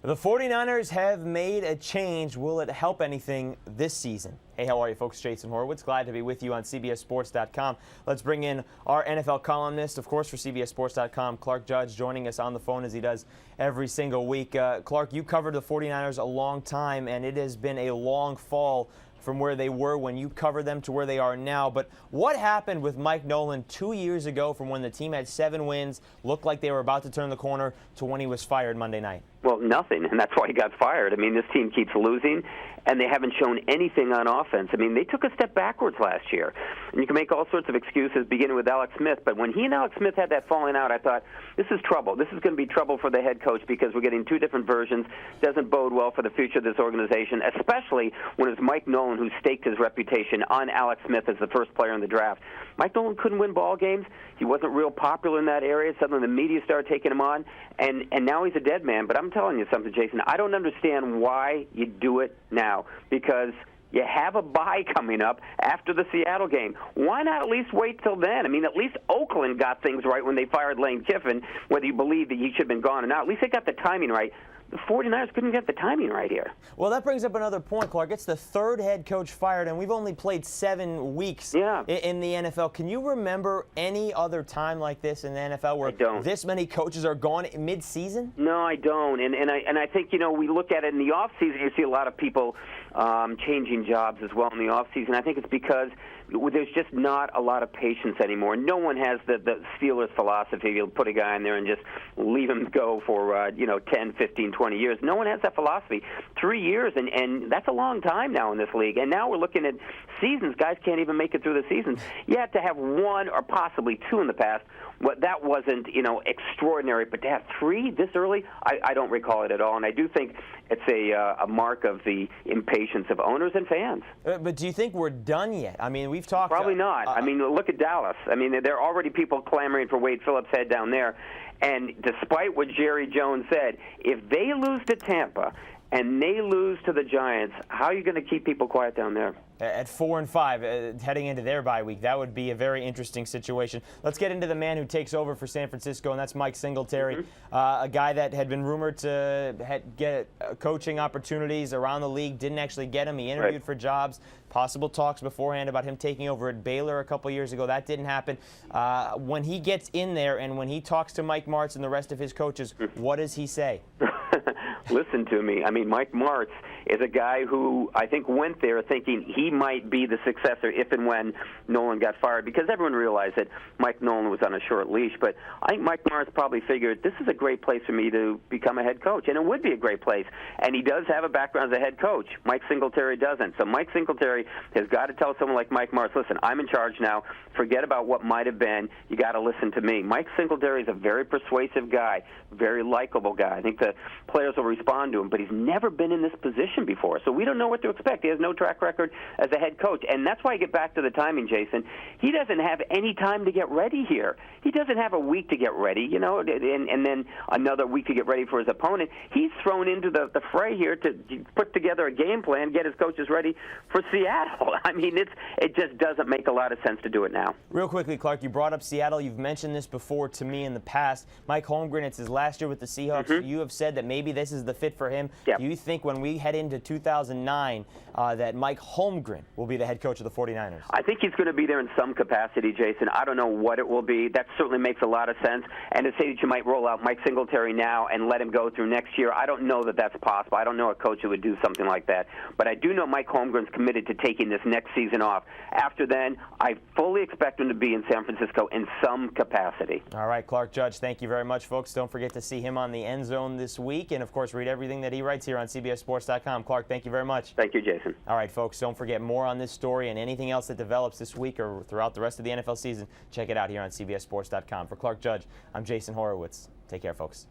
The 49ers have made a change. Will it help anything this season? Hey, how are you, folks? Jason Horowitz. Glad to be with you on CBSSports.com. Let's bring in our NFL columnist, of course, for CBSSports.com, Clark Judge, joining us on the phone as he does every single week. Clark, you covered the 49ers a long time, and it has been a long fall from where they were when you covered them to where they are now. But what happened with Mike Nolan 2 years ago from when the team had 7 wins, looked like they were about to turn the corner, to when he was fired Monday night? Well, nothing, and that's why he got fired. I mean, this team keeps losing, and they haven't shown anything on offense. I mean, they took a step backwards last year, and you can make all sorts of excuses, beginning with Alex Smith, but when he and Alex Smith had that falling out, I thought, this is trouble. This is going to be trouble for the head coach because we're getting 2 different versions. Doesn't bode well for the future of this organization, especially when it's Mike Nolan who staked his reputation on Alex Smith as the first player in the draft. Mike Nolan couldn't win ball games. He wasn't real popular in that area. Suddenly the media started taking him on, and now he's a dead man. But I'm telling you something, Jason, I don't understand why you do it now, because you have a bye coming up after the Seattle game. Why not at least wait till then? I mean, at least Oakland got things right when they fired Lane Kiffin, whether you believe that he should have been gone or not. At least they got the timing right. The 49ers couldn't get the timing right here. Well, that brings up another point, Clark. It's the 3rd head coach fired, and we've only played 7 weeks in the NFL. Can you remember any other time like this in the NFL where this many coaches are gone mid-season? No, I don't. And I think, you know, we look at it in the offseason, you see a lot of people changing jobs as well in the offseason. I think it's because there's just not a lot of patience anymore. No one has the Steelers philosophy. You'll put a guy in there and just leave him go for, 10, 15, 20 years. No one has that philosophy. 3 years, and that's a long time now in this league. And now we're looking at seasons. Guys can't even make it through the season. You have to have 1 or possibly 2 in the past. That wasn't, extraordinary. But to have 3 this early, I don't recall it at all. And I do think it's a mark of the impatience of owners and fans. But do you think we're done yet? I mean, we've talked... Probably not. I mean, look at Dallas. I mean, there are already people clamoring for Wade Phillips' head down there. And despite what Jerry Jones said, if they lose to Tampa and they lose to the Giants, how are you going to keep people quiet down there? At 4-5, heading into their bye week, that would be a very interesting situation. Let's get into the man who takes over for San Francisco, and that's Mike Singletary, a guy that had been rumored to get coaching opportunities around the league, didn't actually get him. He interviewed for jobs, possible talks beforehand about him taking over at Baylor a couple years ago. That didn't happen. When he gets in there and when he talks to Mike Martz and the rest of his coaches, what does he say? Listen to me. I mean, Mike Martz is a guy who I think went there thinking he might be the successor if and when Nolan got fired, because everyone realized that Mike Nolan was on a short leash. But I think Mike Martz probably figured this is a great place for me to become a head coach, and it would be a great place. And he does have a background as a head coach. Mike Singletary doesn't. So Mike Singletary has got to tell someone like Mike Martz, listen, I'm in charge now. Forget about what might have been. You got to listen to me. Mike Singletary is a very persuasive guy, very likable guy. I think the players will respond to him, but he's never been in this position before, so we don't know what to expect. He has no track record as a head coach, and that's why I get back to the timing, Jason. He doesn't have any time to get ready here. He doesn't have a week to get ready, and then another week to get ready for his opponent. He's thrown into the fray here to put together a game plan, get his coaches ready for Seattle. I mean, it just doesn't make a lot of sense to do it now. Real quickly, Clark, you brought up Seattle. You've mentioned this before to me in the past. Mike Holmgren, it's his last year with the Seahawks. You have said that maybe this is the fit for him. Do you think when we head into 2009 that Mike Holmgren will be the head coach of the 49ers? I think he's going to be there in some capacity, Jason. I don't know what it will be. That certainly makes a lot of sense. And to say that you might roll out Mike Singletary now and let him go through next year, I don't know that that's possible. I don't know a coach who would do something like that. But I do know Mike Holmgren's committed to taking this next season off. After then, I fully expect him to be in San Francisco in some capacity. All right, Clark Judge, thank you very much, folks. Don't forget to see him on the End Zone this week. And, of course, read everything that he writes here on CBSSports.com. Clark, thank you very much. Thank you, Jason. All right, folks, don't forget more on this story and anything else that develops this week or throughout the rest of the NFL season. Check it out here on CBSSports.com. For Clark Judge, I'm Jason Horowitz. Take care, folks.